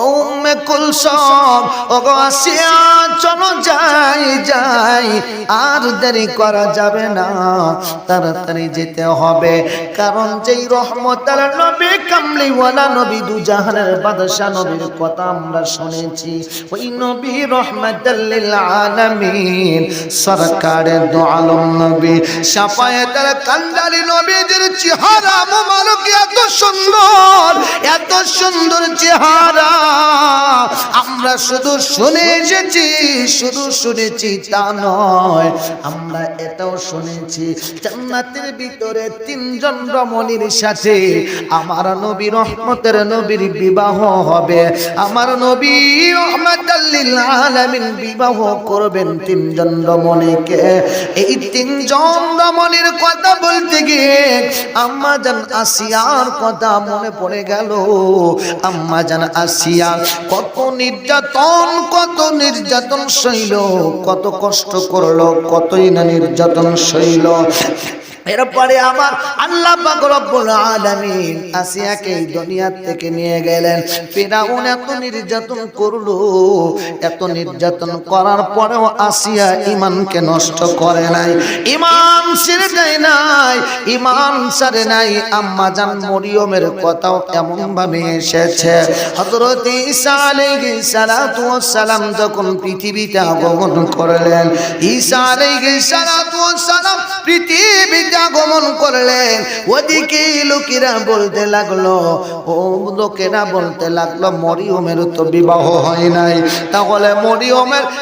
উম্মে কুলসুম ওগো আসিয়া চলো যাই আর দেরি করা যাবে না, তাড়াতাড়ি যেতে হবে। কারণ যেই রহমতের নবী, কামলিওয়ালা নবী, দু জাহানের বাদশা নবীর কথা আমরা শুনেছি, ওই নবী রহমাতুল লিল আলামিন সরকারে দু আলম নবী শাফায়েতের কান্ডারি নবীর চেহারা মোবারক এত সুন্দর চেহারা আমরা শুধু শুনেছি তা নয়, আমরা এটাও শুনেছি জান্নাতের ভিতরে তিনজন রমণীর সাথে আমার নবী রহমতের নবীর বিবাহ হবে। আমার নবী রহমাতুল লিল আলামিন বিবাহ করবেন তিনজন রমণীকে। এই তিনজন রমণীর কথা বলতে গিয়ে আম্মা জান আসিয়ার কথা মনে পড়ে গেল। আম্মা জান আসিয়া কত নির্যাতন সইল, কত কষ্ট করলো, কতই না নির্যাতন সইল। এরপরে আমার আল্লাহ পাক রব্বুল আলামিন আসিয়াকে এই দুনিয়া থেকে নিয়ে গেলেন। ফিরাউন এত নির্যাতন করলো, এত নির্যাতন করার পরেও আসিয়া ঈমানকে নষ্ট করে নাই, ঈমান ছেড়ে দেয় নাই, ঈমান ছাড়ে নাই। আম্মা জান মরিয়মের কথাও এমন ভাবে এসেছে, হযরত ঈসা আলাইহিস সালাতু ওয়াস সালাম যখন পৃথিবীতে আগমন করলেন, ঈসা আলাইহিস সালাতু ওয়াস সালাম পৃথিবীতে আগমন করলেন। ওদিকে লোকেরা বলতে লাগলো মরিয়মের তো বিবাহ হয় নাই, তাহলে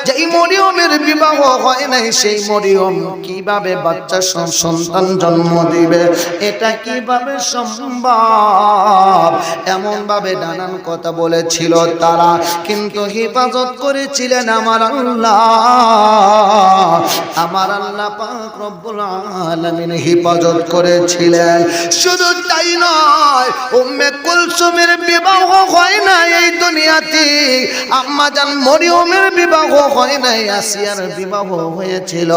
যেই মরিয়মের বিবাহ হয় নাই সেই মরিয়ম কিভাবে বাচ্চা সন্তান জন্ম দিবে? এটা কিভাবে সম্ভব? এমন ভাবে নানান কথা বলেছিল তারা, কিন্তু হেফাজত করেছিলেন আমার আল্লাহ পাক রব্বুল আলামিন হেফাজত করেছিলেন। শুধু তাই নয়, উম্মে কুলসুমের বিবাহ হয় না এই দুনিয়াতে, আম্মা জান মরিয়মের বিবাহ হয় নাই, আসিয়ার বিবাহ হয়েছিল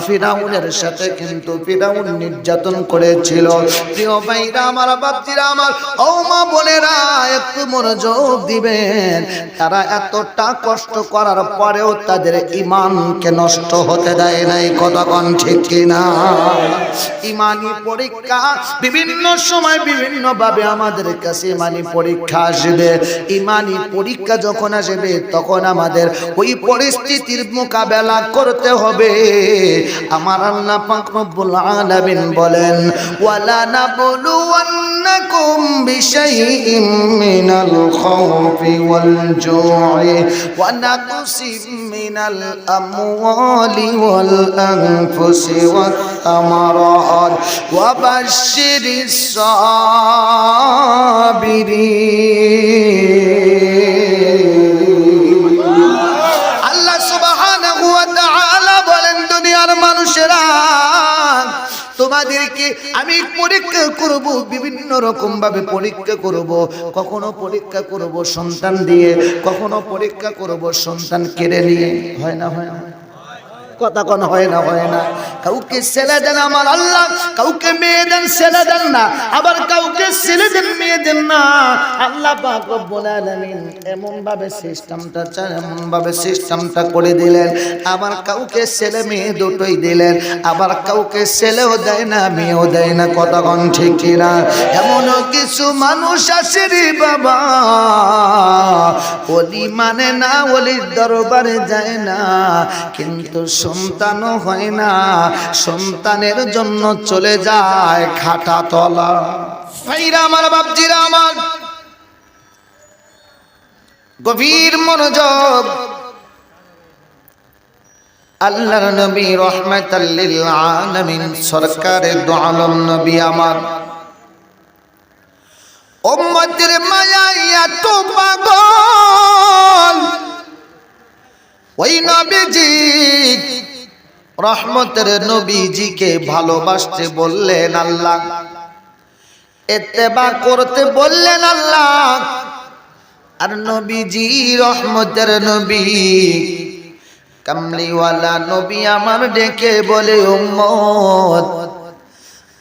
ফিরাউনের সাথে, কিন্তু ফিরাউন নির্যাতন করেছিল। প্রিয় ভাইরা আমার, বাপজিরা আমার, ও মা বোনেরা একটু মনোযোগ দিবেন। তারা এতটা কষ্ট করার পরেও তাদের ঈমানকে নষ্ট হতে দেয় নাই। কথা কোন ঠিক কিনা? ইমানি পরীক্ষা বিভিন্ন সময় বিভিন্ন ভাবে আমাদের কাছে ইমানি পরীক্ষা আসবে। ইমানি পরীক্ষা যখন আসবে তখন আমাদের ওই পরিস্থিতির মোকাবেলা করতে হবে। আমার আল্লাহ পাক রব্বুল আলামিন বলেন, ওয়ালা নাবলুওয়ান্নাকুম বিশাইইম মিনাল খাউফি ওয়াল জু'i ওয়া নাকসিম মিনাল আমওয়ালি ওয়াল আনফুসি ওয়াত তামারাত ওয়া বাশশিরিস সাবিরিন। আল্লাহ সুবহানাহু ওয়া তাআলা বলেন, দুনিয়ার মানুষেরা তোমাদেরকে আমি পরীক্ষা করব, বিভিন্ন রকম ভাবে পরীক্ষা করব। কখনো পরীক্ষা করব সন্তান দিয়ে, কখনো পরীক্ষা করব সন্তান কেড়ে নিয়ে। হয় না? কথা কোন হয় না? কাউকে ছেলে দেন আমার আল্লাহ, কাউকে মেয়ে দেন ছেলে দেন না, আবার কাউকে ছেলে দেন মেয়ে দেন না। আল্লাহ পাক রব্বুল আলামিন এমন ভাবে সিস্টেমটা করে দিলেন। আবার কাউকে ছেলে মেয়ে দুটোই দিলেন, আবার কাউকে ছেলেও দেয় না মেয়েও দেয় না। কথা কোন ঠিক কিনা? এমন কিছু মানুষ আছে রে বাবা, ওলি মানে না, ওলির দরবারে যায় না, কিন্তু সন্তানও হয় না, সন্তানের জন্য চলে যায় খাটা তলা। ভাইরা আমার, বাপজিরা আমার, গভীর মনোযোগ। আল্লাহর নবী রাহমাতাল লিল আলামিন সরকারে দু আলম নবী আমার উম্মতের মায়ায় এত পাগল, ওই নবীজি রহমতের নবীজিকে ভালোবাসতে বললেন আল্লাহ, ইত্তেবা করতে বললেন আল্লাহ। আর নবীজি রহমতের নবী, কামলিওয়ালা নবী আমার ডেকে বলে, উম্মত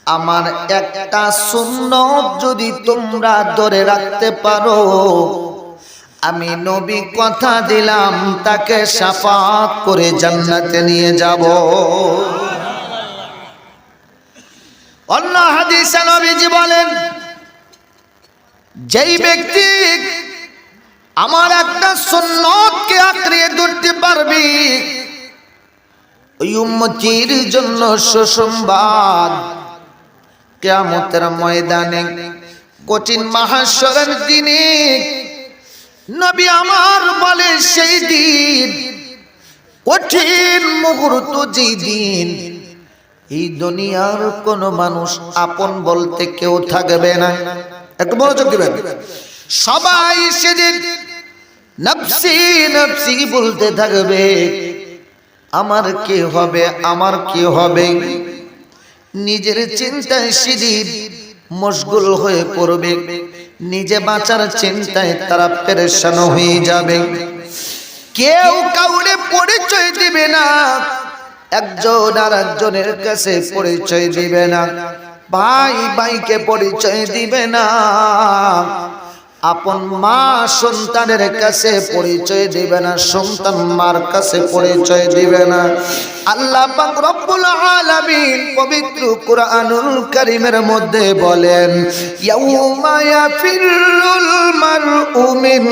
আমার একটা সুন্নত যদি তোমরা ধরে রাখতে পারো, আমি নবী কথা দিলাম তাকে শাফাত করে জান্নাতে নিয়ে যাব। অন্য হাদিসে নবীজি বলেন, যেই ব্যক্তি আমার একটা সুন্নতকে আঁকড়ে ধরতে পারবি, ওই উম্মতির জন্য সুসংবাদ, কিয়ামতের ময়দানে কঠিন মাহশরের দিনে নবী আমার বলে, সেই দিন কঠিন মুহূর্ত, যেই দিন এই দুনিয়ার কোন মানুষ আপন বলতে কেউ থাকবে না। একটু মনোযোগ দিবেন। সবাই সেদিন নফসি নফসি বলতে থাকবে, আমার কি হবে, আমার কি হবে। নিজের চিন্তায় সেদিন মশগুল হয়ে পড়বে, নিজে বাঁচার চিন্তায় তারা পেরেশান হয়ে যাবে। কেউ কাউরে পরিচয় দিবে না, একজন আর একজনের কাছে পরিচয় দিবে না, ভাই ভাইকে পরিচয় দিবে না, আপন মা সন্তানের কাছে পরিচয় দিবে না, সন্তান মার কাছে পরিচয় দিবে না। আল্লাহ পাক রব্বুল আলামিন পবিত্র কুরআনুল কারীমের মধ্যে বলেন, ইয়াউমা ইয়াফিরুল মারউ মিন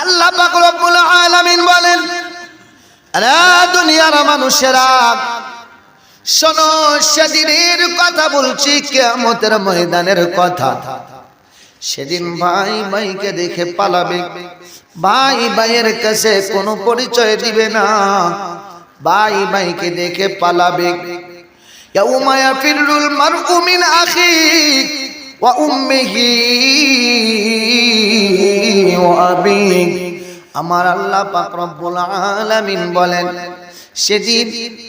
আল্লাহ পাক রব্বুল আলামিন বলেন, আরে দুনিয়ার মানুষেরা শোনো, সেদিনের কথা বলছি, কিয়ামতের ময়দানের কথা। সেদিন ভাই ভাইকে দেখে পালাবে, ভাই ভাইয়ের কাছে কোনো পরিচয় দিবে না, ভাই ভাইকে দেখে পালাবে। ইয়াউমা ইয়াফিরুল মারউ মিন আখিহি ওয়া উম্মিহি ওয়া আবিহি। আমার আল্লাহ পাক রব্বুল আলামিন বলেন, সেদিন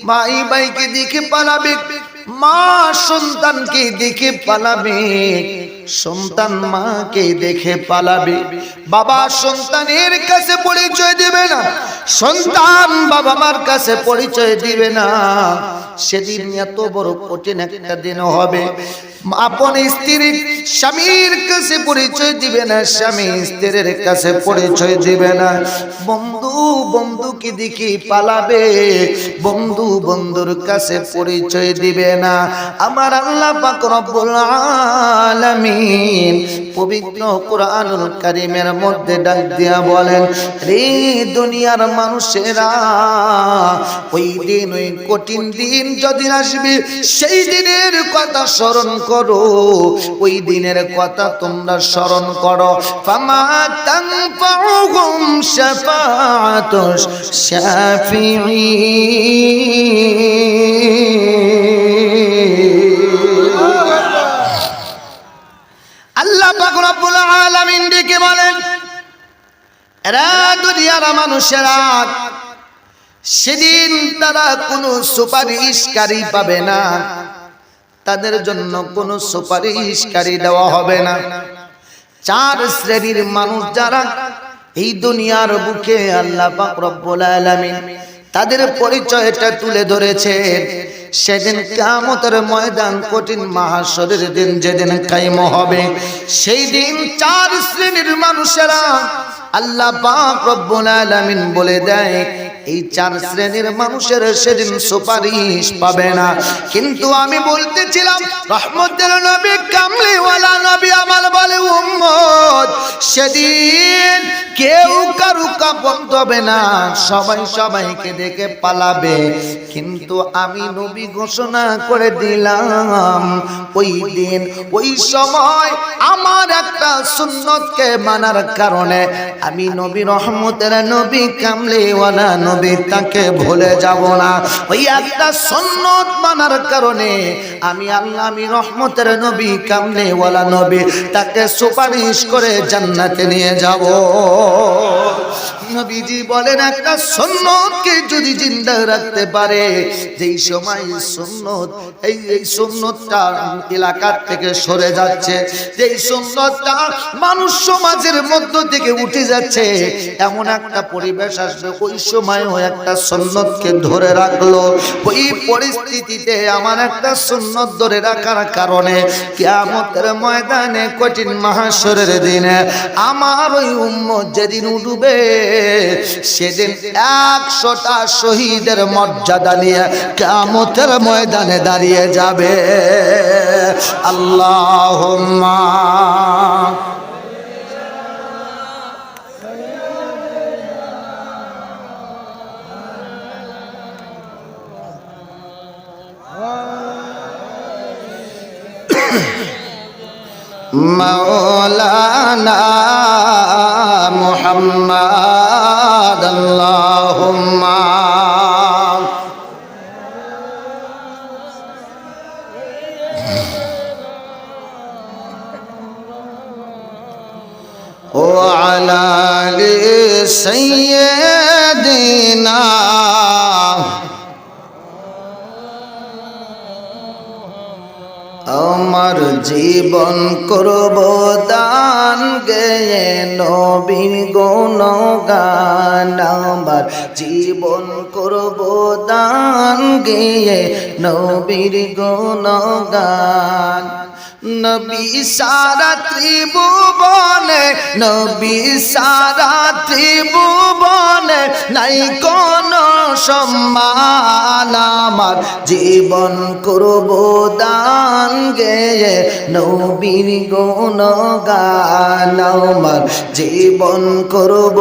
ভাই ভাইকে দেখে পালাবে, মা সন্তানকে দেখে পালাবে, সন্তান মাকে দেখে পালাবে, বাবা সন্তানের কাছে পরিচয় দিবে না, সন্তান বাবা মার কাছে পরিচয় দিবে না। সেদিন এত বড় কঠিন একটা দিন হবে, আপন স্ত্রী স্বামীর কাছে পরিচয় দিবে না, স্বামী স্ত্রীর কাছে পরিচয় দিবে না, বন্ধু বন্ধুকে দেখে পালাবে, বন্ধু বন্ধুর কাছে পরিচয় দিবে না। আমার আল্লাহ পাক রব্বুল আলামিন পবিত্র কুরআনুল কারীমের মধ্যে ডাক দিয়া বলেন, রে দুনিয়ার মানুষেরা, ওই দিন, ওই কঠিন দিন যেদিন আসবে, সেই দিনের কথা স্মরণ করো, ওই দিনের কথা তোমরা স্মরণ করো। ফামা তানফাউহুম শাফাআতুশ শাফিঈন। আল্লাহ পাক রব্বুল আলামিন ডেকে বলেন, এরা দুনিয়ার মানুষেরা, সেদিন তারা কোনো সুপারিশকারী পাবে না, তাদের জন্য কোনো সুপারিশকারী দেওয়া হবে না। চার শ্রেণীর মানুষ যারা এই দুনিয়ার বুকে আল্লাহ পাক রব্বুল আলামিন তাদের পরিচয়টা তুলে ধরেছেন। সেদিন কিয়ামতের ময়দান, কঠিন মাহশরের দিন যেদিন কায়েম হবে, সেই দিন চার শ্রেণীর মানুষেরা আল্লাহ পাক রব্বুল আলামিন বলে দেয়, এই চার শ্রেণীর মানুষের সেদিন সুপারিশ পাবে না। কিন্তু আমি বলতেছিলাম, রহমতের নবী কামলিওয়ালা নবী আমার বলে, উম্মত সেদিন কেউ কারু কাপন হবে না, সবাই সবাইকে দেখে পালাবে। কিন্তু আমি নবী ঘোষণা করে দিলাম, ওই দিন ওই সময় আমার একটা সুন্নতকে মানার কারণে আমি নবী, রহমতের নবী কামলিওয়ালা নবী, তাকে ভুলে যাব না। ওই একটা সুন্নত মানার কারণে আমি আল্লাহ, আমি রহমতের নবী কামলিওয়ালা নবী, তাকে সুপারিশ করে জান্নাতে নিয়ে যাব। নবীজি বলেন, একটা সুন্নতকে যদি জিন্দা রাখতে পারে, যেই সময় সুন্নত এই সুন্নতটা এলাকার থেকে সরে যাচ্ছে, যেই সুন্নতটা মানুষ সমাজের মধ্য থেকে উঠে যাচ্ছে, এমন একটা পরিবেশ আসবে, ওই সময় আমারও একটা সুন্নতকে ধরে রাখলো। ওই পরিস্থিতিতে আমার একটা সুন্নত ধরে রাখার কারণে কিয়ামতের ময়দানে কঠিন মাহশরের দিনে আমার ওই উম্মত যেদিন উঠবে সেদিন 100টা শহীদের মর্যাদা নিয়ে কিয়ামতের ময়দানে দাঁড়িয়ে যাবে। আল্লাহুম্মা মাওলানা মুহাম্মদ আল্লাহুম্মা ওয়া আলা আলি সাইয়্যিদিনা আমার জীবন করব দান গেয়ে নবীর গুণগান। আমার জীবন করব দান গেয়ে নবীর গুণগান। নবী সারা ত্রিভুবনে, নবী সারা ত্রিভুবনে নাই কোন সম্মান। আমার জীবন করব দান গেয়ে নবীর গুণগান। আমার জীবন করব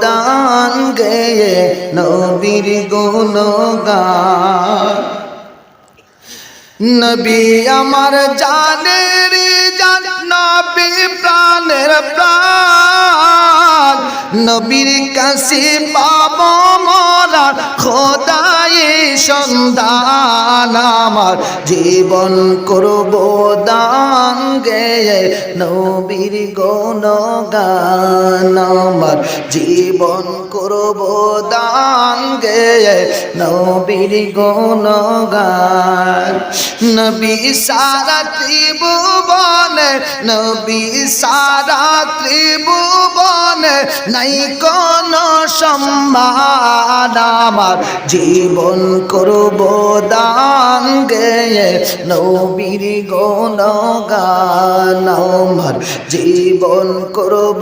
দান গেয়ে নবীর গুণগান। নবী আমার জানের জান, নবী প্রাণের প্রাণ। নবীর কাছে পাবো মোরা খোদাই সন্ধান। আমার জীবন করব দান গেয়ে নবীর গুণগান। আমার জীবন করব দান গেয়ে নবীর গুণগান। নবী সারা ত্রিভুবনে, নবী সারা ত্রিভুবনে নাই কোন সম্মান। আমার জীবন করব দান গেয়ে নবীর গুণগান। আমার জীবন করব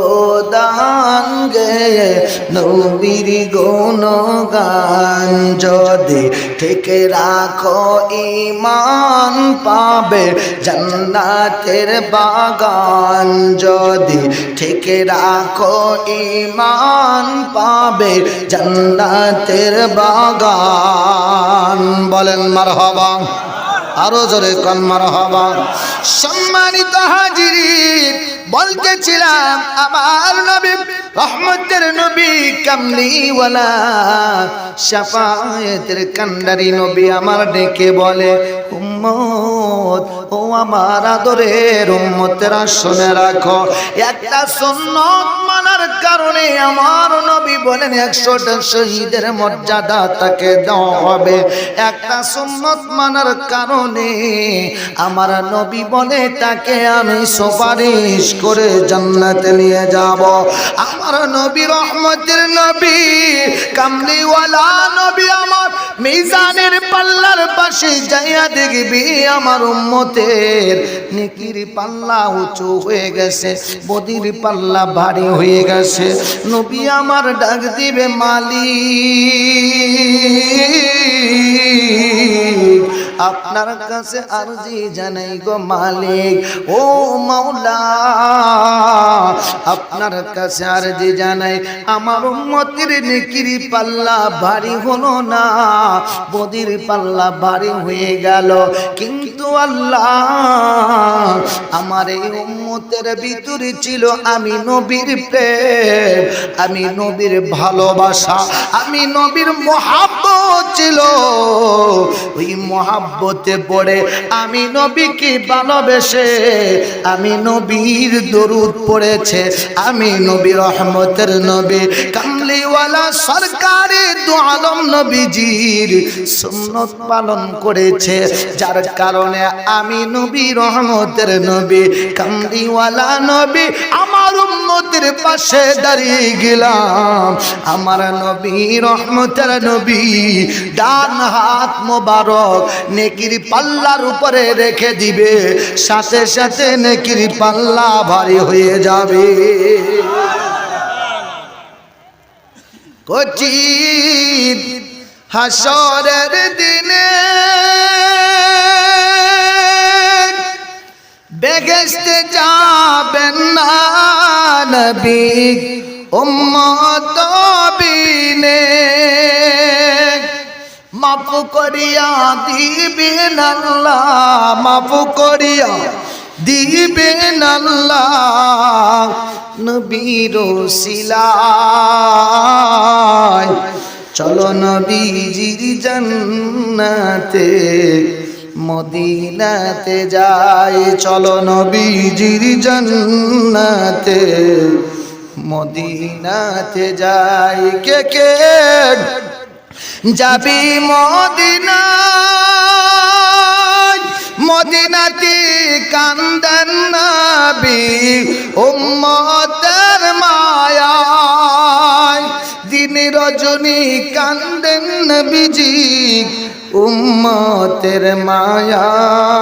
দান গেয়ে নবীর গুণগান। যদি থেকে রাখো ঈমান পাবে জান্নাতের বাগান। যদি থেকে রাখো ঈমান পাবে জান্নাতের বাগান। বলেন মারহাবা, আরো জোরে কোন মারহাবা। সম্মানিত হাজিরিন, বলতেছিলাম আমার নবী রহমতের নবী, কামলিওয়ালা শাফায়েতের কান্ডারি নবী আমার ডেকে বলে, উম্মত ও আমার আদরের উম্মতেরা শুনে রাখো, একটা সুন্নত মানার কারণে আমার নবী বলেন 100টা শহীদের মর্যাদা তাকে দেওয়া হবে। একটা সুন্নত মানার কারণে আমার নবী বলে তাকে আমি সুপারিশ করে জান্নাতে নিয়ে যাব। আমার নবী রহমতের নবী, কামলিওয়ালা নবী আমার মিজানের পাল্লার পাশে যাইয়া দেখবি আমার উম্মতের নেকির পাল্লা উঁচু হয়ে গেছে, বদির পাল্লা ভারী হয়ে গেছে। নবী আমার ডাক দিবে, মালিক আপনার কাছে আরজি জানাই গো মালিক, ও মাওলা আপনার কাছে আরজি জানাই, আমার উম্মতের নেকির পাল্লা ভারী হলো না, বদির পাল্লা ভারী হয়ে গেল। কিন্তু আল্লাহ আমার এই উম্মতের ভিতরে ছিল আমি নবীর প্রেম, আমি নবীর ভালোবাসা, আমি নবীর মহাব্বত ছিল। ওই মহাব্বতে পড়ে আমি নবীকে ভালোবেসে আমি নবীর দরুদ পড়েছে, আমি নবী রহমতের নবী কামলি কামলিওয়ালা সরকারে দু আলম নবীজির সুন্নত পালন করেছে, যার কারণে আমি নবী রহমতের নবী কামলিওয়ালা নবী আমার উম্মতের পাশে দাঁড়িয়ে গেলাম। আমার নবী রহমতের নবী ডান হাত মোবারক নেকির পাল্লার উপরে রেখে দিবে, সাথে সাথে নেকির পাল্লা ভারী হয়ে যাবে। কঠিন হাসরের দিনে বেহেশতে যাবেন না নবী উম্মত বিনে, মাফ করিয়া দিবেন আল্লাহ, মাফ করিয়া দিবেন আল্লাহ নবীর ওসিলায়। চলো নবীজির জান্নাতে মদিনাতে যাই, চলো নবীজির জান্নাতে মদিনাতে যাই। কে কে যাবি মদিনা, মদিনাতে কান্দেন নবী উম্মতের মায়ায়, দিন রজনী কান্দেন নবীজি উম্মতের মায়ায়।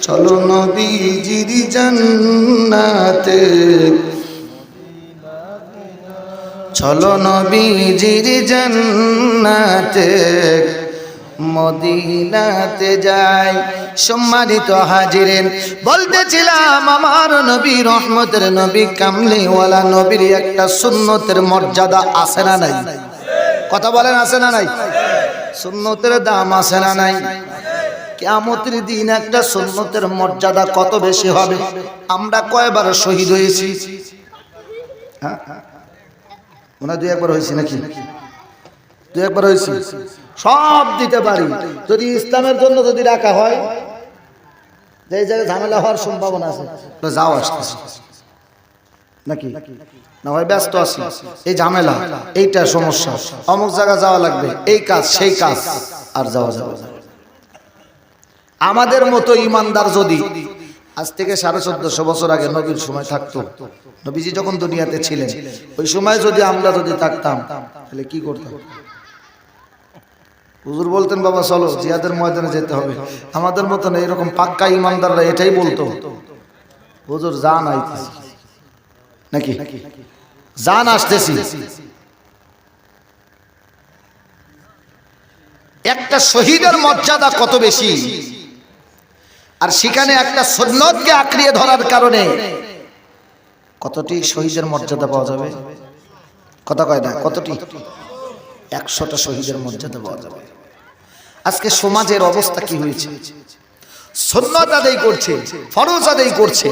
চলো নবীজির জান্নাতে, চলো নবীজির জান্নাতে মদিনাতে যাই। সম্মানিত হাজিরেন, বলতেছিলাম আমার নবী রহমতের নবী কামলিওয়ালা নবীর একটা সুন্নতের মর্যাদা আছে না নাই? কথা বলেন আছে না নাই? সুন্নতের দাম আছে না নাই? কিয়ামতের দিন একটা সুন্নতের মর্যাদা কত বেশি হবে। আমরা কয়বার শহীদ হয়েছি? হ্যাঁ মনে হয় 2-1 বার হয়েছি নাকি? 2-1 বার হয়েছি। সব দিতে পারি যদি ইসলামের জন্য যদি রাখা হয়, যে জায়গায় ঝামেলা হওয়ার সম্ভাবনা আছে যাও আসতেছে নাকি না হয় ব্যস্ত আছি, এই ঝামেলা এইটা সমস্যা, অমুক জায়গা যাওয়া লাগবে, এই কাজ সেই কাজ, আর যাওয়া যাবে না। আমাদের মতো ইমানদার যদি আজ থেকে 1450 বছর আগে নবীর সময় থাকতো, নবীজি যখন দুনিয়াতে ছিলেন ওই সময় যদি আমরা যদি থাকতাম তাহলে কি করতাম? হুজুর বলতেন বাবা চলো জিহাদের ময়দানে যেতে হবে। আমাদের মতন এরকম পাক্কা ইমানদাররা এটাই বলতো, হুজুর জান আইতেছি নাকি, জান আসতেছি। একটা শহীদের মর্যাদা কত বেশি, আর সেখানে একটা সুন্নতকে আঁকড়িয়ে ধরার কারণে কতটি শহীদের মর্যাদা পাওয়া যাবে? কথা কয় না কতটি? 100টা শহীদের মর্যাদা পাওয়া যাবে। আজকে সমাজের অবস্থা কি হয়েছে? সুন্নত আদায় করছে, ফরজ আদায় করছে,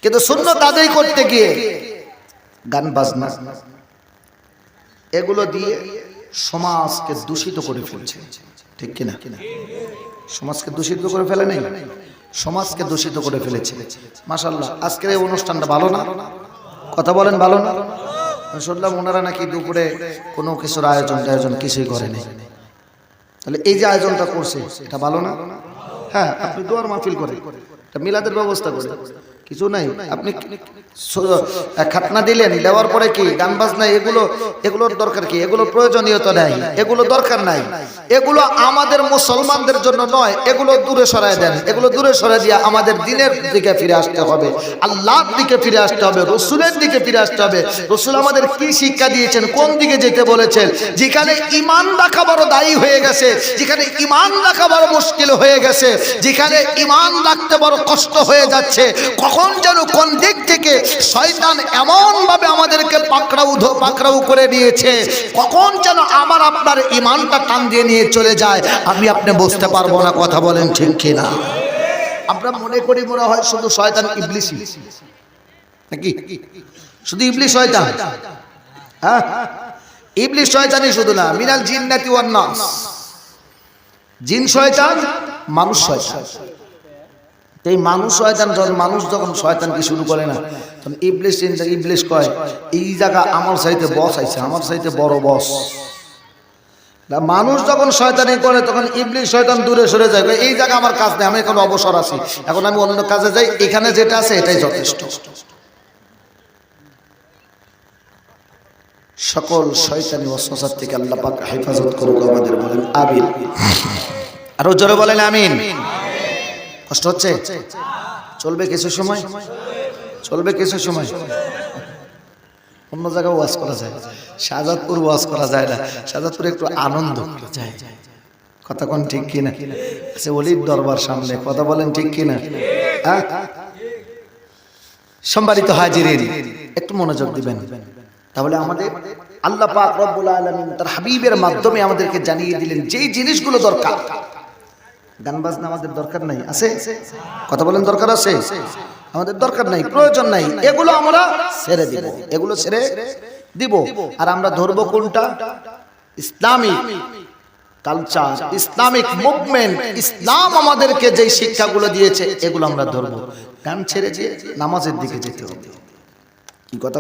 কিন্তু সুন্নত আদায় করতে গিয়ে গান বাজনা এগুলো দিয়ে সমাজকে দূষিত করে ফেলছে, ঠিক কিনা? সমাজকে দূষিত করে ফেলে নাই, সমাজকে দূষিত করে ফেলেছে। মাশাআল্লাহ আজকের এই অনুষ্ঠানটা ভালো না? কথা বলেন ভালো না? শুনলাম ওনারা নাকি দুপুরে কোনো কিছুর আয়োজন কিছুই করেনি, তাহলে এই যে আয়োজনটা করছে এটা ভালো না? হ্যাঁ আপনি দোয়ার মাহফিল করেন, মিলাদের ব্যবস্থা করে কিছু নাই, আপনি খাতনা দিলেন, দেওয়ার পরে কি গান বাজনা এগুলোর দরকার কি? এগুলোর প্রয়োজনীয়তা নাই, এগুলো দরকার নাই, এগুলো আমাদের মুসলমানদের জন্য নয়, এগুলো দূরে সরায় দেন। এগুলো দূরে সরাই দিয়ে আমাদের দ্বীনের দিকে ফিরে আসতে হবে, আল্লাহর দিকে ফিরে আসতে হবে, রসুলের দিকে ফিরে আসতে হবে। রসুল আমাদের কি শিক্ষা দিয়েছেন, কোন দিকে যেতে বলেছেন? যেখানে ঈমান রাখা বড় দায়ী হয়ে গেছে, যেখানে ঈমান রাখা বড় মুশকিল হয়ে গেছে, যেখানে ঈমান রাখতে বড় কষ্ট হয়ে যাচ্ছে, কখন যেন কোন দিক থেকে শয়তান এমন ভাবে আমাদেরকে পাকড়াও করে নিয়েছে, কখন যেন আমার আপনার ঈমানটা টান দিয়ে নিয়ে চলে যায়, আমি আপনি বুঝতে পারবো না। কথা বলেন ঠিক কিনা? আমরা মনে করি মনে হয় শুধু শয়তান ইবলিসই নাকি? শুধু ইবলিস শয়তান? হ্যাঁ ইবলিস শয়তানই শুধু না, মিনাল জিন্নাতি ওয়ান নাস, জিন শয়তান, মানুষ শয়তান। এই মানুষ শয়তান, মানুষ যখন শয়তানকে শুরু করে না, তখন ইবলিশ কয় এই জায়গা আমার চাইতে বস আইছে, আমার চাইতে বড় বস। মানুষ যখন শয়তানি করে তখন ইবলিশ শয়তান দূরে সরে যায়, এই জায়গা আমার কাজ নেই, আমি এখন অবসর আছি, এখন আমি অন্য কাজে যাই, এখানে যেটা আছে এটাই যথেষ্ট। সকল শয়তানি ওয়াসওয়াসা থেকে আল্লাহ পাক হেফাজত করুক আমাদের, বলেন আমিন। আরো জোরে বলেন আমিন। কষ্ট হচ্ছে? চলবে কিছু সময়, চলবে কিছু সময়। অন্য জায়গায় ওয়াজ করা যায়, শাহজাদপুর ওয়াজ করা যায় না, শাহজাদপুরে একটু আনন্দ যায়। কথা কোন ঠিক কিনা? আচ্ছা, ওলির দরবার সামনে, কথা বলেন ঠিক কিনা? হ্যাঁ, সম্মানিত হাজিরিন, একটু মনোযোগ দিবেন। তাহলে আমাদের আল্লাহ পাক রব্বুল আলামিন তার হাবিবের মাধ্যমে আমাদেরকে জানিয়ে দিলেন যেই জিনিসগুলো দরকার। গান বাজনা আমাদের দরকার নাই, আছে? কথা বলেন দরকার আছে? আমাদের দরকার নাই, প্রয়োজন নাই, এগুলো আমরা ছেড়ে দিব, এগুলো ছেড়ে দিব। আর আমরা ধরবো কোনটা? ইসলামিক কালচার, ইসলামিক মুভমেন্ট, ইসলাম আমাদেরকে যেই শিক্ষাগুলো দিয়েছে এগুলো আমরা ধরবো। গান ছেড়ে দিয়ে নামাজের দিকে যেতে হবে। কি কথা?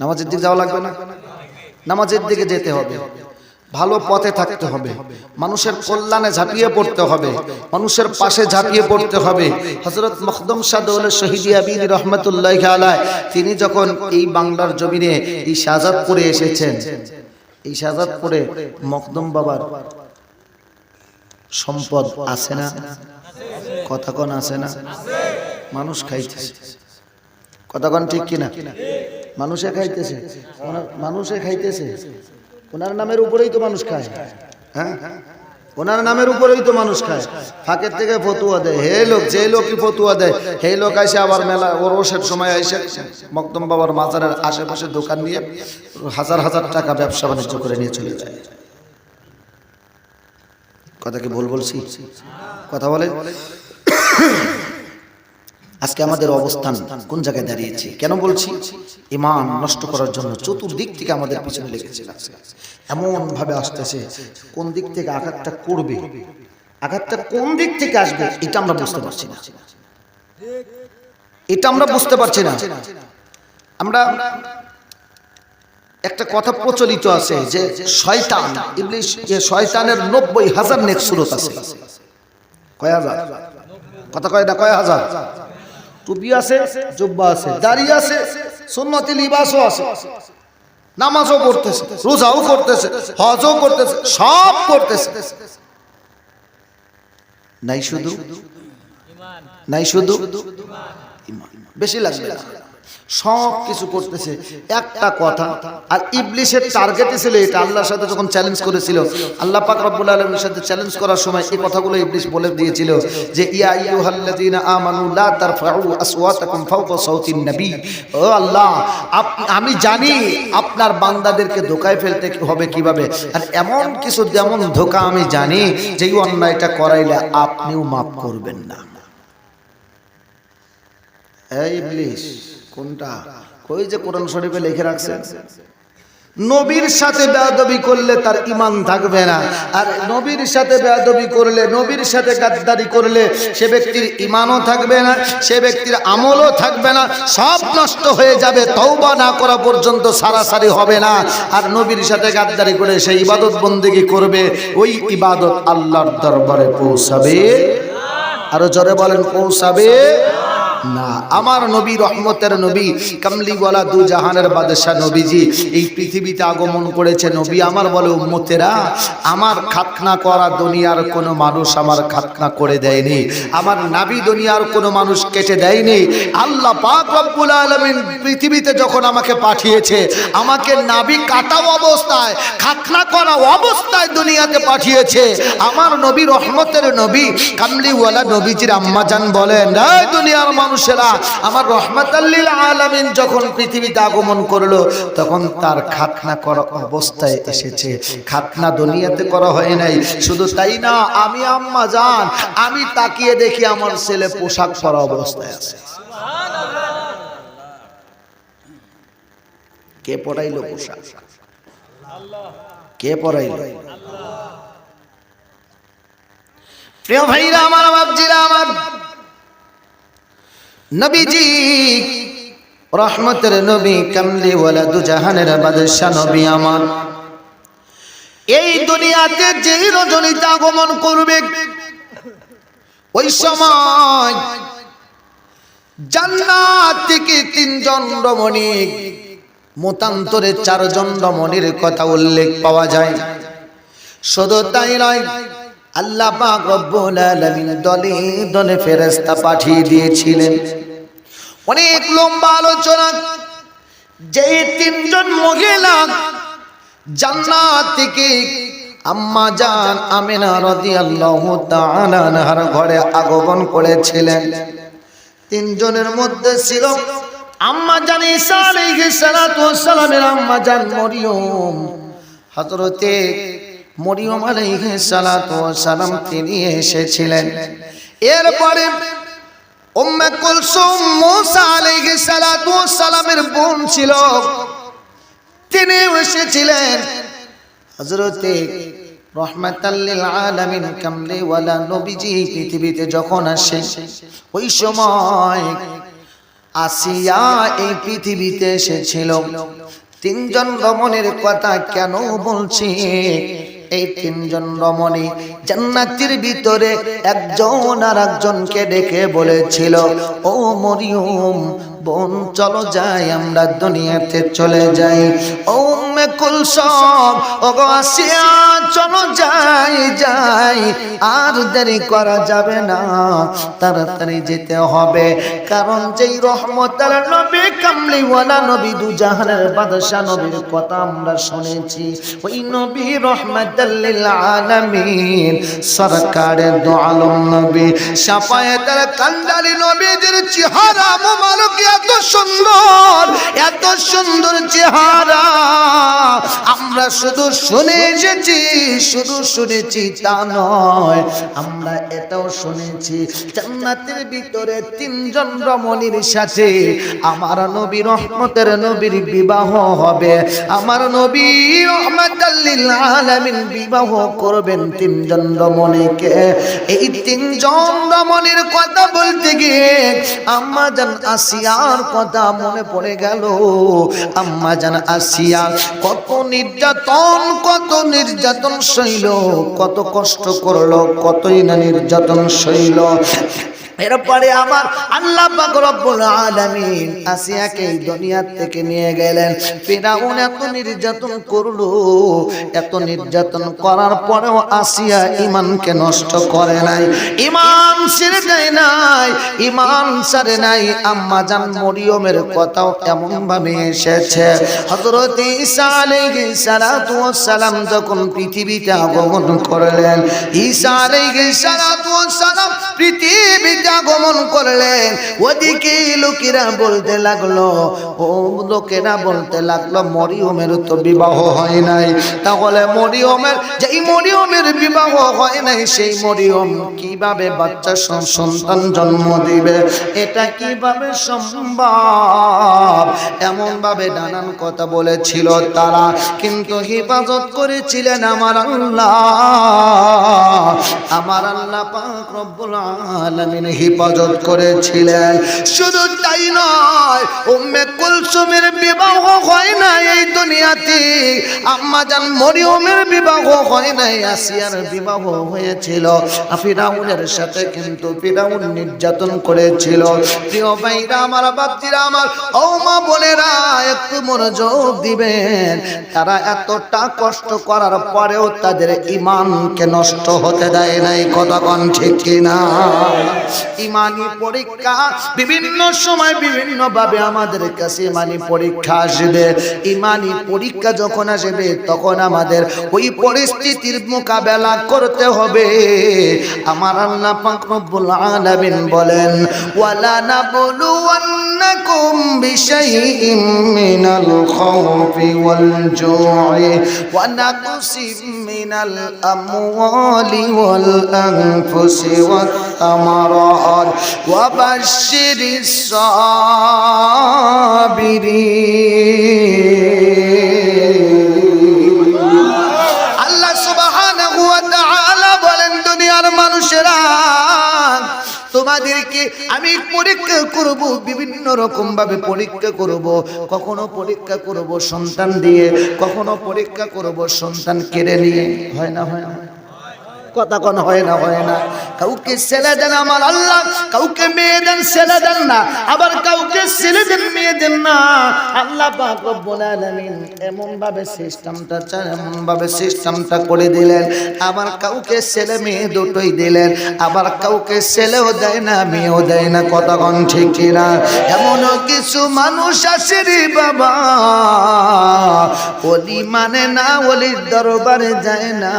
নামাজের দিকে যাওয়া লাগবে না? নামাজের দিকে যেতে হবে, ভালো পথে থাকতে হবে, মানুষের কল্যাণে ঝাঁপিয়ে পড়তে হবে, মানুষের পাশে ঝাঁপিয়ে পড়তে হবে। হযরত মখদুম শাহ দৌলত শহীদ আবিনী রহমাতুল্লাহি আলাইহি তিনি যখন এই বাংলার জমিনে এই শাহজাদপুরে এসেছেন, এই শাহজাদপুরে মখদুম বাবার সম্পদ আছে না? কথা কোন আছে না? মানুষ খাইতেছে, কথা কোন ঠিক কিনা? মানুষে খাইতেছে, মানুষে খাইতেছে, ওনার নামের উপরেই তো মানুষ খায়। হ্যাঁ, ওনার নামের উপরেই তো মানুষ খায়। ফাঁকের থেকে ফতুয়া দেয়, হে লোক, যে লোকই ফতুয়া দেয় হে লোক আসে আবার মেলা ওরসের সময় এসে মখদুম বাবার মাজারের আশেপাশে দোকান নিয়ে হাজার হাজার টাকা ব্যবসা বাণিজ্য করে নিয়ে চলে যায়। কথা কি ভুল বলছি? কথা বলে। আজকে আমাদের অবস্থান কোন জায়গায় দাঁড়িয়েছে? কেন বলছি? ঈমান নষ্ট করার জন্য চতুর্দিক থেকে আমাদের পিছনে লেগেছে, এমন ভাবে আসতেছে। কোন দিক থেকে আঘাতটা করবে, আঘাতটা কোন দিক থেকে আসবে এটা আমরা বুঝতে পারছি না, এটা আমরা বুঝতে পারছি না। আমরা একটা কথা প্রচলিত আছে যে শয়তান, ইবলিশ, শয়তানের 90,000 নেক সুরত আছে। কয় হাজার? কথা কয় না? কয় হাজার? টুপি আছে, জুব্বা আছে, দাড়ি আছে, সুন্নতি লিবাসও আছে, নামাজও পড়তেছে, রোজাও করতেছে, হজও করতেছে, সব করতেছে। নাই শুধু, নাই শুধু ঈমান। বেশি লাগবে না, সব কিছু করতেছে। একটা কথা, আর ইবলিশের টার্গেটই ছিল এটা। আল্লাহর সাথে যখন চ্যালেঞ্জ করেছিল, আল্লাহ পাক রব্বুল আলামিনের সাথে চ্যালেঞ্জ করার সময় এই কথাগুলো ইবলিশ বলে দিয়েছিল যে ইয়া আইয়ুহাল্লাযীনা আমানু লা তারফাউ আসওয়াতাকুম ফাওকা সাওতিন নবী। ও আল্লাহ, আমি জানি আপনার বান্দাদেরকে ধোঁকায় ফেলতে হবে কিভাবে, আর এমন কিছু যেমন ধোঁকা আমি জানি যেই অন্যায়টা করাইলে আপনিও মাফ করবেন না। এই ইবলিশ কোনটা? কই যে কোরআন শরীফে লিখে রাখছেন নবীর সাথে বেয়াদবি করলে তার ঈমান থাকবে না, আর নবীর সাথে বেয়াদবি করলে, নবীর সাথে গাদ্দারি করলে সে ব্যক্তির ঈমানও থাকবে না, সে ব্যক্তির আমলও থাকবে না, সব নষ্ট হয়ে যাবে। তওবা না করা পর্যন্ত সারাসারি হবে না। আর নবীর সাথে গাদ্দারি করে সে ইবাদত বন্দেগী করবে, ওই ইবাদত আল্লাহর দরবারে পৌঁছাবে। আরো জোরে বলেন, পৌঁছাবে না। আমার নবী, রহমতের নবী, কামলিওয়ালা দু জাহানের বাদশা নবীজি এই পৃথিবীতে আগমন করেছে। নবী আমার বলে, উম্মতেরা, আমার খাতনা করা দুনিয়ার কোনো মানুষ আমার খাতনা করে দেয়নি, আমার নবী দুনিয়ার কোনো মানুষ কেটে দেয়নি। আল্লাহ পাক রব্বুল আলামিন পৃথিবীতে যখন আমাকে পাঠিয়েছে, আমাকে নবী কাটা অবস্থায়, খাতনা করা অবস্থায় দুনিয়াতে পাঠিয়েছে। আমার নবী, রহমতের নবী, কামলিওয়ালা নবীজির আম্মা জান বলেন, এই দুনিয়ার মানুষেরা, আমার রহমাতাল লিল আলামিন যখন পৃথিবীতে আগমন করলো তখন তার খাতনা করা অবস্থায় এসেছে। খাতনা দুনিয়াতে করা হয় নাই। শুধু তাই না, আমি আম্মা জান, আমি তাকিয়ে দেখি আমার ছেলে পোশাক পরা অবস্থায় আছে। কে পরাইলো পোশাক? কে পরাইলো? প্রিয় ভাইরা আমার, বাপজিরা আমার, নবীজি রহমতের নবী কামলিওয়ালা দুজাহানের বাদশা নবী আমার এই দুনিয়াতে যেই রজনীতে আগমন করবে ওই সময় জান্নাত থেকে 3 জন রমণী মতান্তরে 4 জন রমণীর কথা উল্লেখ পাওয়া যায়। শুধু তাই নয়, আল্লাহ পাক রব্বুল আলামিন দলে দলে ফেরেশতা পাঠিয়ে দিয়েছিলেন। অনেক লম্বা আলোচনা। যে 3 জন মহিলা জান্নাত থেকে আম্মা জান আমিনা রাদিয়াল্লাহু তাআলা আনহার ঘরে আগমন করেছিলেন, 3 জনের মধ্যে ছিল আম্মা জান ঈসা আলাইহিস সালাতু ওয়াস সালামের আম্মা জান মরিয়ম। হযরতে মরিয়ম আলাইহিস সালাতু ওয়াস সালাম তিনি এসেছিলেন। এরপরে উম্মে কুলসুম মুসা আলাইহিস সালাতু ওয়াস সালামের বোন ছিল, তিনি এসেছিলেন। হযরতে রহমাতাল লিল আলামিন কামলিওয়ালা নবীজি পৃথিবীতে যখন আসে ওই সময় আসিয়া এই পৃথিবীতে এসেছিল। 3 জন রমণীর কথা কেন বলছি? এই 3 জন রমণী জান্নাতের ভিতরে একজন আর একজনকে ডেকে বলেছিল, ও মরিয়ম বোন চলো যাই, আমরা দুনিয়াতে চলে যাই। ও উম্মে কুলসুম ও গো আসিয়া চলো যাই যাই, আর দেরি করা যাবে না, তাড়াতাড়ি যেতে হবে। কারণ যেই রহমতের নবী কামলিওয়ালা নবী দুজাহানের বাদশা নবীর কথা আমরা শুনেছি, ওই নবী রহমাতুল লিল আলামিন সরকারে দু আলম নবী শাফায়েতের কান্ডারি নবীজির চেহারা মোবারক এত সুন্দর, এত সুন্দর চেহারা। আমরা শুধু শুনে এসেছি, শুধু শুনেছি তা নয়, আমরা এটাও শুনেছি জান্নাতের ভিতরে 3 জন রমণীর সাথে আমার নবী রহমতের নবীর বিবাহ হবে। আমার নবী রহমাতুল লিল আলামিন বিবাহ করবেন 3 জন রমণীকে। এই 3 জন রমণীর কথা বলতে গিয়ে আম্মা জান আসিয়ার কথা মনে পড়ে গেল। আম্মা জান আসিয়া কত নির্যাতন সইল, কত কষ্ট করলো, কতই না নির্যাতন সইল। এরপরে আমার আল্লাহ পাক রব্বুল আলামিন আসিয়াকে দুনিয়া থেকে নিয়ে গেলেন। ফিরাউন এত নির্যাতন করলো, এত নির্যাতন করার পরেও আসিয়া ঈমানকে নষ্ট করে নাই, ঈমান ছেড়ে দেয় নাই, ঈমান ছাড়ে নাই। আম্মা জান মরিয়মের কথাও এমন ভাবে এসেছে। হযরত ঈসা আলাইহিস সালাতু ওয়াস সালাম যখন পৃথিবীতে আগমন করলেন, ঈসা আলাইহিস সালাতু ওয়াস সালাম পৃথিবীতে আগমন করলেন। ওদিকে লোকেরা বলতে লাগলো, ও লোকেরা বলতে লাগলো মরিয়মের তো বিবাহ হয় নাই, তাহলে মরিয়মের বিবাহ হয় নাই, সেই মরিয়ম কিভাবে বাচ্চা সন্তান জন্ম দিবে? এটা কিভাবে সম্ভব? এমন ভাবে নানান কথা বলেছিল তারা, কিন্তু হেফাজত করেছিলেন আমার আল্লাহ। আমার আল্লাহ পাক রব্বুল আলামিন হেফাজত করেছিলেন। শুধু তাই নয়, উম্মে কুলসুমের বিবাহ হয় না এই দুনিয়াতে, আম্মা জান মরিয়মের বিবাহ হয় নাই, আসিয়ার বিবাহ হয়েছিল ফিরাউনের সাথে, কিন্তু ফিরাউন নির্যাতন করেছিল। প্রিয় ভাইরা আমার, বাপজিরা আমার, ও মা বোনেরা একটু মনোযোগ দিবেন। তারা এতটা কষ্ট করার পরেও তাদের ঈমানকে নষ্ট হতে দেয় নাই। কতক্ষণ ঠিক কিনা? ইমানি পরীক্ষা বিভিন্ন সময় বিভিন্ন ভাবে আমাদের কাছে ইমানি পরীক্ষা আসবে। ইমানি পরীক্ষা যখন আসবে তখন আমাদের ওই পরিস্থিতির মোকাবেলা করতে হবে। আমার আল্লাহ পাক রব্বুল আলামিন বলেন, ওয়ালা নাবলুওয়ান্নাকুম বিশাইইম মিনাল খাউফি ওয়াল জু'i ওয়া নাকসিম মিনাল আমওয়ালি ওয়াল আনফুসি ওয়াত তামারাত ওয়া বাশশিরিস সাবিরিন। আল্লাহ সুবহানাহু ওয়া তাআলা বলেন, দুনিয়ার মানুষেরা তোমাদেরকে আমি পরীক্ষা করব, বিভিন্ন রকম ভাবে পরীক্ষা করব। কখনো পরীক্ষা করব সন্তান দিয়ে, কখনো পরীক্ষা করব সন্তান কেড়ে নিয়ে। হয় না? হয় না? কথা কোন হয় না? হয় না? কাউকে ছেলে দেন আমার আল্লাহ, কাউকে মেয়ে দেন ছেলে দেন না, আবার কাউকে ছেলে দেন মেয়ে দেন না। আল্লাহ পাক রব্বুল আলামিন এমন ভাবে সিস্টেমটা চান, এমন ভাবে সিস্টেমটা করে দিলেন। আবার কাউকে ছেলে মেয়ে দুটোই দিলেন, আবার কাউকে ছেলেও দেয় না মেয়েও দেয় না। কথা কোন ঠিক কিনা? এমনও কিছু মানুষ আছে রে বাবা, ওলি মানে না, ওলির দরবারে যায় না,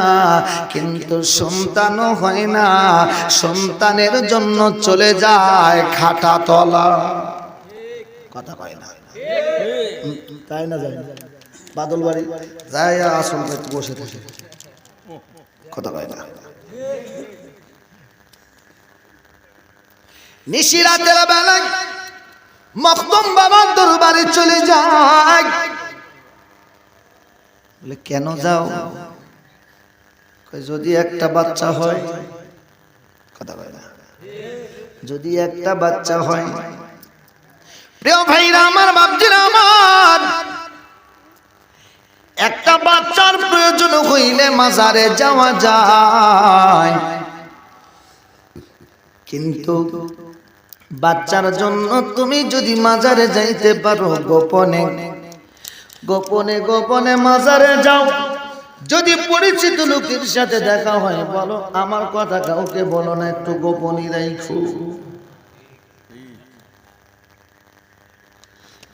কিন্তু সন্তানও হয় না, সন্তানের জন্য চলে যায় খাটা তলা। কথা কয় না? তাই না? যায় বাদল বাড়ি যায়, আসল বসে থাকে। কথা কয় না? নিশিরাতের বেলায় মখদুম বাবার দরবারে চলে যায়। বলে কেন যাও? যদি একটা বাচ্চা হয়। কথা বলে না? যদি একটা বাচ্চা হয়। প্রিয় ভাইরা আমার, বাপজিরা আমার, একটা বাচ্চার প্রয়োজন হইলে মাজারে যাওয়া যায়, কিন্তু বাচ্চার জন্য তুমি যদি মাজারে যাইতে পারো গোপনে গোপনে গোপনে মাজারে যাও, যদি পরিচিত লোকের সাথে দেখা হয়, বলো আমার কথা কাউকে বলো না, একটু গোপনই রাখো।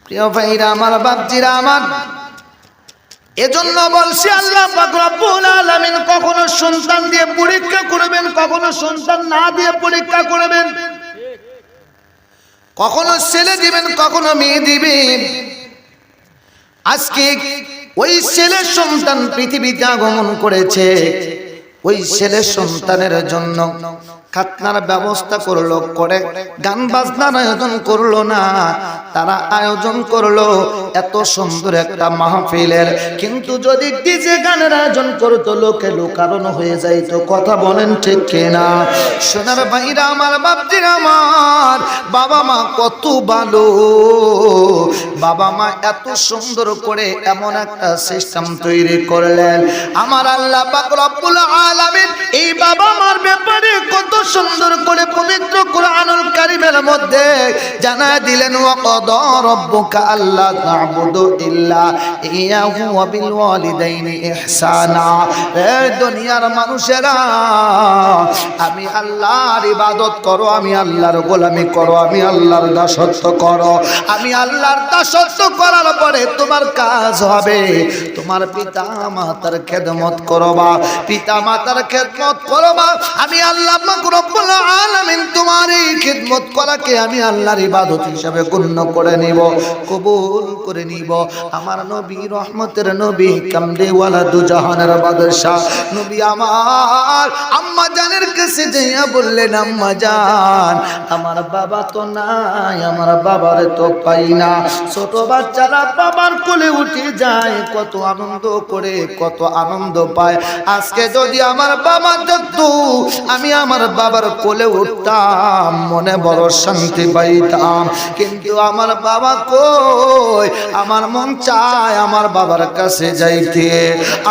প্রিয় ভাইরা আমার, বাপজিরা আমার, এজন্য বলছি আল্লাহ পাক রব্বুল আলামিন কখনো সন্তান দিয়ে পরীক্ষা করবেন, কখনো সন্তান না দিয়ে পরীক্ষা করবেন, কখনো ছেলে দিবেন, কখনো মেয়ে দিবেন। আজকে ওই ছেলের সন্তান পৃথিবীতে আগমন করেছে, ওই ছেলের সন্তানের জন্য খাতনার ব্যবস্থা করলো, করে গান বাজনার আয়োজন করলো না, তারা আয়োজন করলো এত সুন্দর একটা মাহফিলের, কিন্তু যদি ডিজে গানের আয়োজন করতো লোকে লোকারণ হয়ে যাইতো। কথা বলেন ঠিক কিনা? সোনার ভাইরা আমার, বাপজিরা আমার, বাবা মা কত ভালো, বাবা মা এত সুন্দর করে এমন একটা সিস্টেম তৈরি করলেন। আমার আল্লাহ পাক রব্বুল আলামিন এই বাবা মার ব্যাপারে কত সুন্দর করে পবিত্র কুরআনুল কারীমের মধ্যে জানায় দিলেন, ওয়া ক্বাদা রাব্বুকা আল্লা তা'বুদু ইল্লা ইয়াহু ওয়া বিল ওয়ালিদাইনি ইহসানা। এই দুনিয়ার মানুষেরা, আমি আল্লাহর ইবাদত করো, আমি আল্লাহর গোলামি করো, আমি আল্লাহর দাসত্ব করো। আমি আল্লাহর দাসত্ব করার পরে তোমার কাজ হবে তোমার পিতা মাতার খেদমত করবা, পিতা মাতার খেদমত করবা। আমি আল্লাহ পাক রব্বুল আলামিন তোমার এই খেদমত করাকে আমি আল্লাহর ইবাদত হিসেবে গণ্য করে নিব, কবুল করে নিব। আমার নবী, রহমতের নবী, কামলিওয়ালা দুজাহানের বাদশা নবী আমার আম্মা জানের কাছে যাইয়া বললেন, আম্মা জান, আমার বাবা তো নাই, আমার বাবারে তো পাই না। ছোট বাচ্চারা বাবার কোলে উঠে যায়, কত আনন্দ করে, কত আনন্দ পায়। আজকে যদি আমার বাবা থাকতো, আমি আমার বাবার কোলে উঠতাম, মনে বড় শান্তি পাইতাম। কিন্তু আমার বাবা কই, আমার মন চায় আমার বাবার কাছে যাইতে।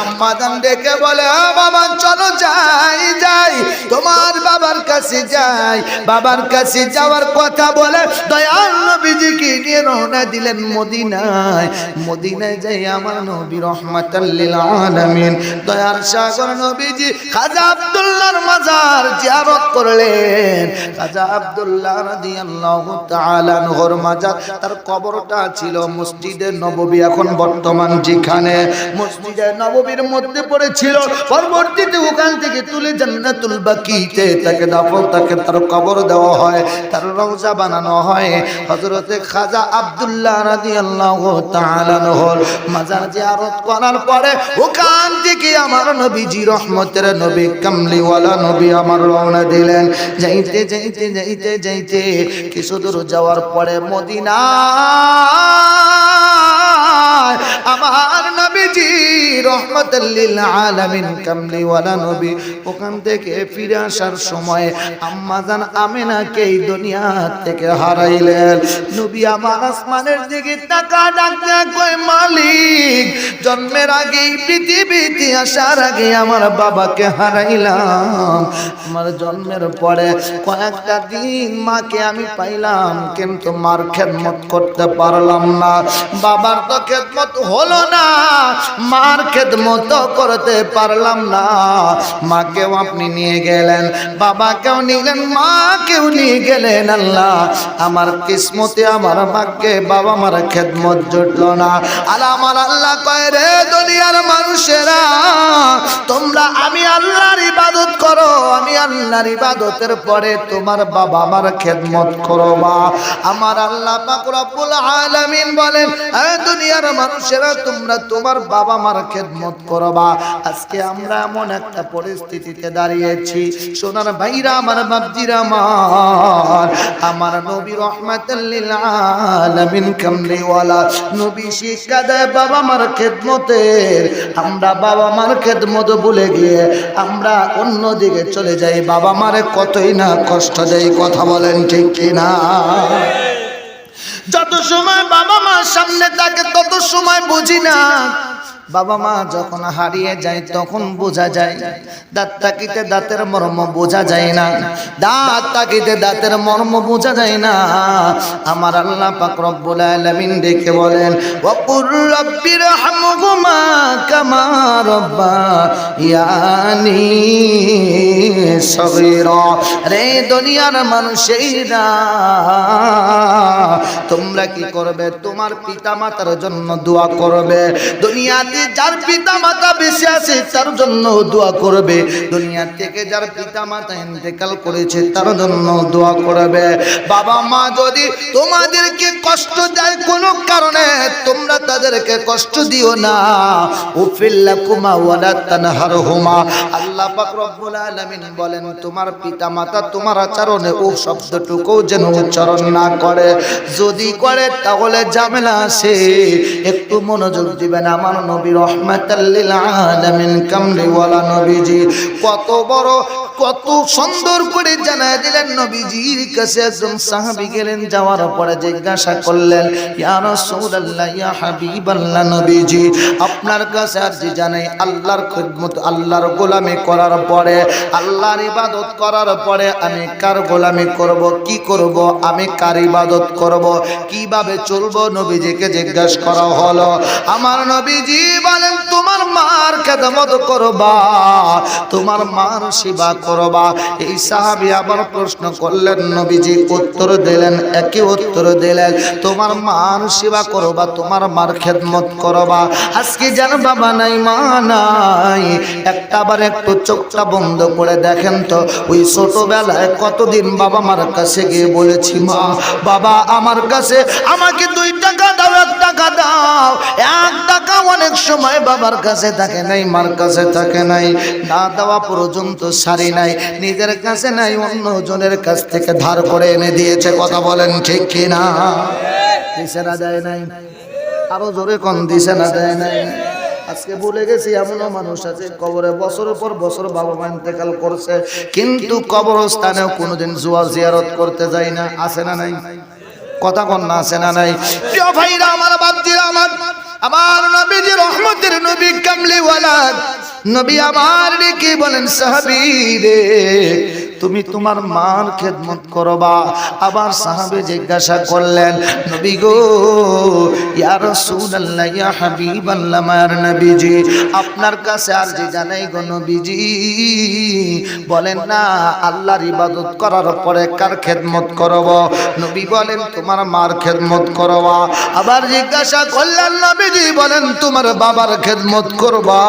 আম্মা জান ডেকে বলে, বাবা চলো যাই যাই, তোমার বাবার কাছে যাই। বাবার কাছে যাওয়ার কথা বলে দয়াল নবীজিকে নিয়ে রওনা দিলেন মদিনায়। মদিনায় যাই আমার নবী রহমাতাল লিল আলামিন দয়ার সাগর নবীজি খাজা আব্দুল্লাহর মাজার জিয়ারত করলেন। খাজা আব্দুল্লাহ রাদিয়াল্লাহু তাআলা আনহুর মাজার, তার কবরটা ছিল মসজিদে নববী, এখন বর্তমান যেখানে মসজিদে নববীর মধ্যে পড়েছিল। পরবর্তীতে ওখান থেকে তুলে জান্নাতুল বাকিতে তাকে দাফন, তাকে তার কবর দেওয়া হয়, তার রওজা বানানো হয়। হযরতে খাজা আব্দুল্লাহ রাদিয়াল্লাহু তাআলা আনহুর মাজার জিয়ারত করার পরে ওখান থেকে আমার নবীজি, রহমতের নবী, কামলিওয়ালা নবী আমার রওনা দিলেন। যাইতে যাইতে যাইতে যাইতে কিছু দূর যাওয়ার পরে মদিনা নয়, আমার নবীজি রহমাতুল লিল আলামিন কামলিওয়ালা নবী ওখান থেকে ফিরে আসার সময় আম্মাজান আমিনাকে এই দুনিয়া থেকে হারাইলেন। নবী আমার আসমানের দিকে তাকা ডাকতে কয়, মালিক, জন্মের আগে পৃথিবীতে আসার আগে আমার বাবাকে হারাইলাম, আমার জন্মের পরে কয়েকটা দিন মাকে আমি পাইলাম, কিন্তু মার খেদমত করতে পারলাম না। বাবার তো খেদমত হলো না, মার খেদমত করতে পারলাম না। মাকেও আপনি নিয়ে গেলেন, বাবাকেও নিলেন, মাকেও নিয়ে গেলেন। আল্লাহ, আমার কিসমতে, আমার ভাগ্যে বাবা মার খেদমত জুটলো না। আমার আল্লাহ কয়, রে দুনিয়ার মানুষেরা, তোমরা আমি আল্লাহর ইবাদত করো, আমি আল্লাহর ইবাদতের পরে তোমার বাবা মার খেদমত করবা। আমার আল্লাহ পাক রব্বুল আলামিন বলেন, এ দুনিয়ার মানুষেরা, তোমরা তোমার বাবা মার খেদমত করবা। আজকে আমরা এমন একটা পরিস্থিতিতে দাঁড়িয়েছি, সোনার ভাইরা আমার, বাপজিরা আমার নবী রহমাতুল লিল আলামিন কামলিওয়ালা নবী শিক্ষা দেয় বাবা মার খেদমতের। আমরা বাবা মার খেদমত ভুলে গিয়ে আমরা অন্যদিকে চলে যাই, বাবা মারে কতই না কষ্ট দেয়। কথা বলেন ঠিক কিনা? যত সময় বাবা মার সামনে থাকে তত সময় বুঝি না। বাবা মা যখন হারিয়ে যায় তখন বোঝা যায়। দাঁত তাকিতে দাঁতের মর্ম বোঝা যায় না, দাঁত তাকিতে দাঁতের মর্ম বোঝা যায় না। আমার আল্লাহ পাক রব্বুল আলামিন ডেকে বলেন, ওয়াকুর রাব্বিরহামহুমা কামা রাব্বায়ানি সগীরা। রে দুনিয়ার মানুষেরা, তোমরা কি করবে? তোমার পিতা মাতার জন্য দোয়া করবে। দুনিয়াতে যার পিতা মাতা বেঁচে আছে তার জন্য দোয়া করবে, দুনিয়া থেকে যার পিতা মাতা ইন্তেকাল করেছে তার জন্য দোয়া করবে। বাবা মা যদি তোমাদেরকে কষ্ট দেয় কোনো কারণে, তোমরা তাদেরকে কষ্ট দিও না। উফিল্লাকুমা ওয়ালা তানহারহুমা। আল্লাহ পাক রব্বুল আলামিন বলেন, তোমার পিতা মাতা তোমার আচরণে ও শব্দটুকু যেন উচ্চারণ না করে, যদি করে তাহলে ঝামেলা আছে। একটু মনোযোগ দিবেন। আমার নবী রহমাতুল লিল আলামিন কামলিওয়ালা নবীজি কত বড়, কত সুন্দর করে জানায় দিলেন। নবীজির কাছে একজন সাহাবী গেলেন, যাওয়ার পরে জিজ্ঞাসা করলেন, ইয়া রাসূলুল্লাহ, ইয়া হাবিবাল্লাহ, নবীজি আপনার কাছে আরজি জানাই, আল্লাহর খিদমত, আল্লাহর গোলামি করার পরে, আল্লাহর ইবাদত করার পরে আমি কার গোলামি করব, কি করব, আমি কার ইবাদত করব, কিভাবে চলবো? নবীজিকে জিজ্ঞাসা করা হলো। আমার নবীজি বলেন, তোমার মার খেদমত করবা, তোমার মার সেবা করবা। এই সাহাবী আবার প্রশ্ন করলেন, নবীজি উত্তর দিলেন, একই উত্তর দিলেন, তোমার মার সেবা করবা, তোমার মার খেদমত করবা। আজকে যেন বাবা নাই, মা নাই, একটাবার একটু চোখটা বন্ধ করে দেখেন তো, ওই ছোটবেলায় কতদিন বাবা মার কাছে গিয়ে বলেছি, মা, বাবা আমার কাছে আমাকে 2 টাকা দাও, 1 টাকা দাও। 1 টাকা অনেক সময় বাবার কাছে থাকে নাই, মার কাছে থাকে নাই, না দেওয়া পর্যন্ত সারি নাই, নিজের কাছে নাই, অন্য জনের কাছ থেকে ধার করে এনে দিয়েছে। কথা বলেন ঠিক কিনা? দিছে না দেয় নাই? আরো জোরে কোন দিছে না দেয় নাই? আজকে ভুলে গেছি এমনও মানুষ আছে কবরে বছরের পর বছর বাবা মা ইন্তেকাল করছে, কিন্তু কবরস্থানেও কোনোদিন জুয়া জিয়ারত করতে যায় না। আছে না নাই? কথা কন না, আছে না নাই? প্রিয় ভাইরা আমার, বাপজিরা আমার, আমার নবীজি রহমতের নবী কামলিওয়ালা নবী আমার ডেকে বলেন, সাহাবী রে, তুমি তোমার মার খেদমত করবা। আবার সাহাবী জিজ্ঞাসা করলেন, নবী গো, ইয়া রাসূলুল্লাহ, ইয়া হাবিবাল্লাহ, মার নবীজি আপনার কাছে আরজি জানাই গো নবীজি, বলেন না আল্লাহর ইবাদত করার পরে কার খেদমত করব? নবী বলেন, তোমার মার খেদমত করবা। আবার জিজ্ঞাসা করলেন, নবীজি বলেন, তোমার বাবার খেদমত করবা।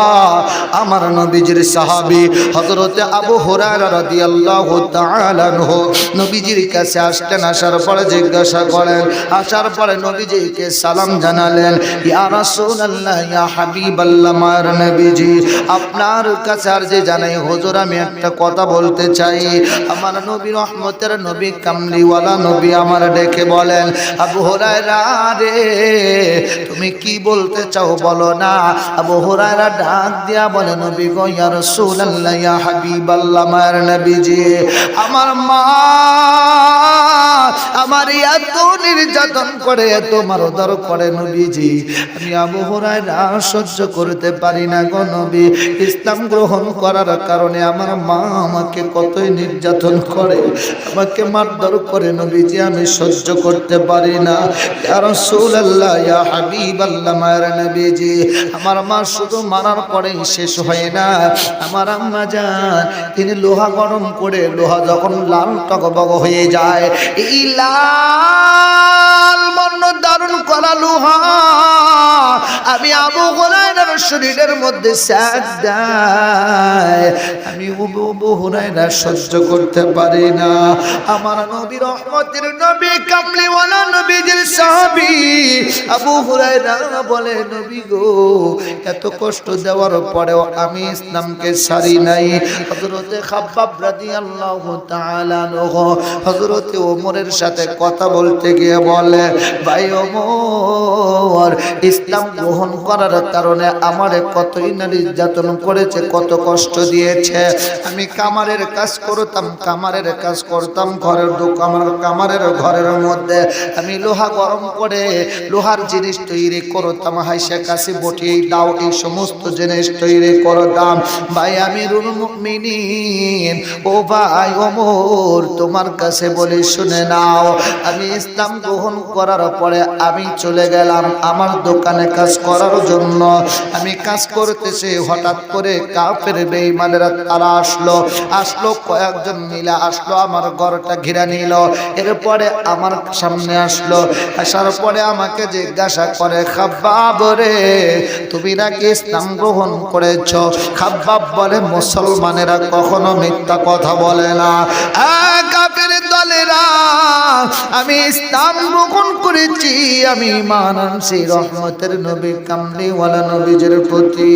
আমার নবীজির সাহাবী হযরতে আবু হুরায়রা রাদিয়াল্লাহু তাআলা আনহু নবীজির কাছে আসলেন। আসার পরে জিজ্ঞাসা করেন, আসার পরে নবীজিকে সালাম জানালেন, ইয়া রাসূলুল্লাহ, ইয়া হাবিবাল্লাহ, মার নবীজি আপনার কাছে আর যে জানাই হুজুর আমি একটা কথা বলতে চাই। আমার নবী রহমতের নবী কামলিওয়ালা নবী আমার ডেকে বলেন, আবু হুরায়রা রে তুমি কি বলতে চাও বলো না। আবু হুরায়রা ডাক দিয়া বলে, নবী গো, ইয়া রাসূলুল্লাহ, ইয়া হাবিবাল্লাহ, মার নবীজি আমার মা আমার এত নির্যাতন করে, এত মারধর করে নবীজি, আমি আবু হুরায়রা সহ্য করতে পারি না গো নবী। ইসলাম গ্রহণ করার কারণে আমার মা আমাকে কতই নির্যাতন করে, আমাকে মারধর করে নবীজি, আমি সহ্য করতে পারি না। ইয়া রাসূলুল্লাহ, ইয়া হাবিবাল্লাহ, মার নবীজি আমার মা শুধু মারার পরেই শেষ হয় না, আমার আম্মা জান তিনি লোহা গরম করে, লোহা যখন লাল টকবক হয়ে যায়, এই লাল বর্ণ দারুণ করা লোহা আমি আবু হুরায়রার শরীরের মধ্যে সেক দেয়, আমি আবু হুরায়রা সহ্য করতে পারি না। আমার নবী রহমতের নবী কামলিওয়ালা নবীজির সাহাবী আবু হুরায়রা বলে, নবী গো এত কষ্ট দেওয়ার পরেও আমি ইসলামকে ছাড়ি নাই। হযরতে খাব্বাব রাদিয়াল্লাহু তাআলা আনহু হযরতে ওমরের সাথে কথা বলতে গিয়ে বলে, ভাই ওমর ইসলাম গ্রহণ করার কারণে আমারে কতই না নির্যাতন করেছে, কত কষ্ট দিয়েছে। আমি কামারের কাজ করতাম ঘরের কামারের ঘরের মধ্যে আমি লোহা গরম করে লোহার জিনিস তৈরি করতাম, হাইসা কাছে বটিয়ে দাও এই সমস্ত জিনিস তৈরি করতাম। ভাই আমিরুল মুমিনিন, ও ভাই ওমর তোমার কাছে বলি শুনে নাও, আমি ইসলাম গ্রহণ করার পরে আমি চলে গেলাম আমার দোকানে কাজ করার জন্য। আমি কাজ করতেছি, হঠাৎ করে কাফের বেঈমানেরা তারা আসলো কয়েকজন মিলে আসলো, আমার ঘরটা ঘিরে নিল। এরপরে আমার সামনে আসার পরে আমাকে জিজ্ঞাসা করে, খাব্বাব রে তুমি নাকি ইসলাম গ্রহণ করেছ? খাব্বাব বলে, মুসলমানেরা কখনো মিথ্যা কথা বলে না। কাফের দলেরা আমি ইসলাম গ্রহণ করেছি, আমি ঈমান আনছি রহমতের নবী কামলিওয়ালা নবীজির প্রতি।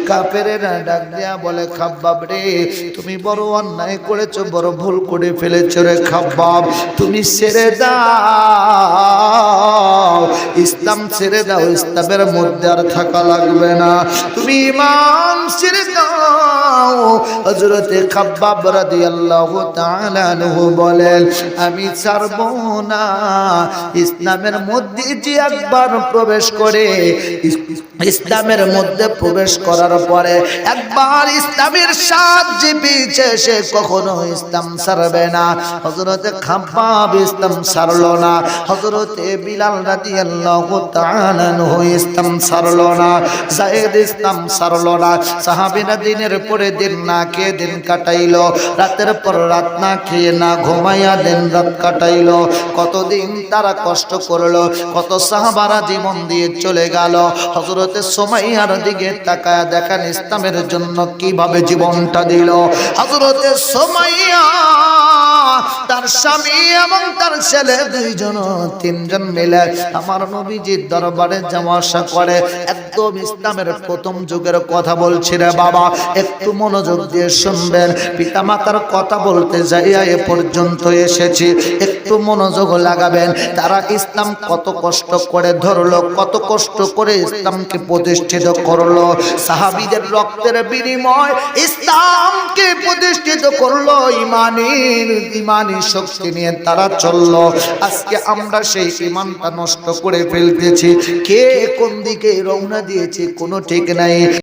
কাফেরেরা ডাক দিয়া বলে, খাব্বাব রে তুমি বড় অন্যায় করেছো, বড় ভুল করে ফেলেছো রে খাব্বাব, তুমি ছেড়ে দাও, ইসলাম ছেড়ে দাও, ইসলামের মধ্যে আর থাকা লাগবে না, তুমি ঈমান ছেড়ে দাও। হযরতে খাব্বাব রাদিয়াল্লাহু তাআলা আনহু বলেন, আমি ছাড়ব না। ইসলামের মধ্যে যে একবার প্রবেশ করে, ইসলামের মধ্যে প্রবেশ করার পরে একবার ইসলামের স্বাদ যে পেয়েছে সে কখনো ইসলাম ছাড়বে না। হযরতে খাব্বাব ইসলাম ছাড়লো না, হযরতে বিলাল রাদিয়াল্লাহু তাআলা আনহু ইসলাম ছাড়লো না, যায়েদ ইসলাম ছাড়লো না। সাহাবীরা দিনের পরে দিন না খেয়ে দিন কাটাইলো, রাতের পর রাত না খেয়ে না ঘুমাইয়া দিন রাত কাটাইলো। কতদিন তারা কষ্ট করলো, কত সাহাবারা জীবন দিয়ে চলে গেল। হযরতে সুমাইয়ার দিকে তাকায় দেখেন ইসলামের জন্য কিভাবে জীবনটা দিল। হযরতে সুমাইয়া তার স্বামী এবং তার ছেলে তিনজন মিলে আমার নবীজির দরবারে যাওয়া আসা করে। একদম ইসলামের প্রথম যুগের কথা বলছি রে বাবা, একটু মনোযোগ দিয়ে শুনবেন। পিতামাতার কথা বলতে যাইয়া এ পর্যন্ত এসেছি, একটু মনোযোগ লাগাবেন। তারা ইসলাম কত কষ্ট করে ধরলো, কত কষ্ট করে ইসলামকে প্রতিষ্ঠিত করলো, সাহাবীদের রক্তের বিনিময় ইসলামকে প্রতিষ্ঠিত করলো, ইমানি শক্তি নিয়ে তারা চললো। আজকে আমরা সেই ইমানটা নষ্ট করে ফেলতেছি, কে কোন দিকে রওনা দিয়েছে কোনো ঠিক নাই।